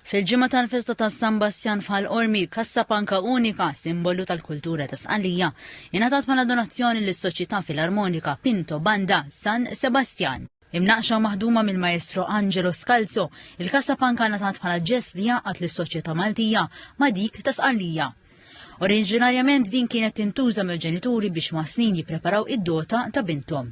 Fil-ġimgħa tal-festa ta' San Bastian f'Ħal-Qormi, kassapanka unika, simbolu tal-kultura ta' Sqallija, ingħatat bħala donazzjoni lis-Soċjetà Filarmonika Pinto Banda San Sebastian. Imnaqxa maħduma mill-Maestro Angelo Scalzo, il-kassapanka ngħatat bħala ġest li jgħaqad lis-soċjetà Maltija ma' dik ta' Sqallija. Oriġinarjament din kienet tintuża mill-ġenituri biex ma' snin jippreparaw id-dota ta' bintom.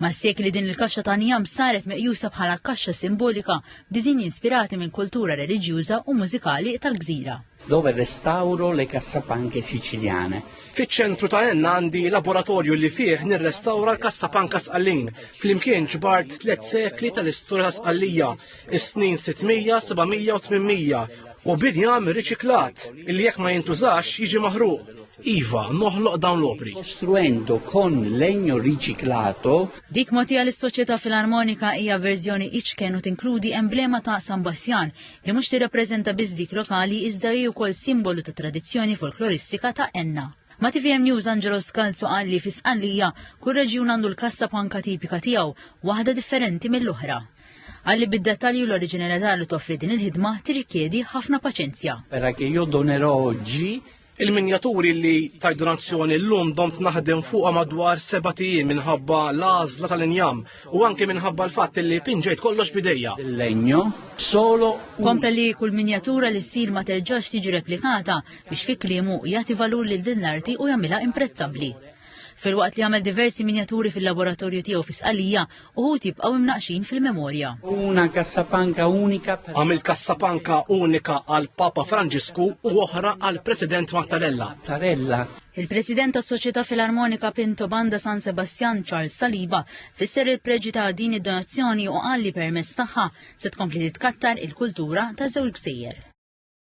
Ma' sekli din il-kaxxa ta' nijam saret meqjusa bħala kaxxa simbolika b'diżinji inspirati minn kultura reliġjuża u mużikali tal-Gżira. Dove restauro le cassapanche siciliane. Fiċ-ċentru ta' Enna għandi laboratorju li fih nirrestawra l-kassapanka Sqallin. Flimkien ġbart 3 sekli tal-istorja ta' Sqallija, is-snin 600, 700 u 800. U binjam riċiklat, illi jekk ma jintużax jiġi maħruq. Iva, noħloq dawn l-opri. Costruendo con legno riciclato. Dik mogħtija lis-Soċjetà Filarmonika hija verżjoni iċken u tinkludi emblema ta' San Bastian li mhux tirrappreżenta biss dik lokali iżda hi wkoll simbolu ta' tradizzjoni folkloristika ta' Enna. Ma' TVM News Angelo Scalzo qal li fi Sqallija kull reġjun għandu l-kassapanka tipika tiegħu waħda differenti mill-oħra. Għalli bid-dettalji l-oriġinalità li toffri din il-ħidma tirrikjedi ħafna paċenzja. Perché che io donerò oggi il-minjaturi li taj donazzjoni l-lum domt naħdem fuqa madwar 7 tiem minħabba l-għażla tal-injam u anke minħabba l-fatt li pinġejt kollox bidejja. Legno solo. Kompla li kull minjatura li ssir ma terġax tiġi replikata biex fi kliemu jagħti valur lil din l-arti u jagħmilha imprezzabbli. Fil-waqt li għamel diversi minjaturi fil-laboratorju tiegħu fi Sqallija uħud jibqgħu imnaqxin fil-memorja. Una cassapanca unica. Għamil kassapanka unika għal Papa Franġisku u oħra għal President Mattarella. Il-President tas-Soċjetà Filarmonika Pinto Banda San Sebastian Charles Saliba fisser il-preġi ta' din id-donazzjoni u qal li permezz tagħha se tkompli titkattar il-kultura ta' żewġ gżejjer.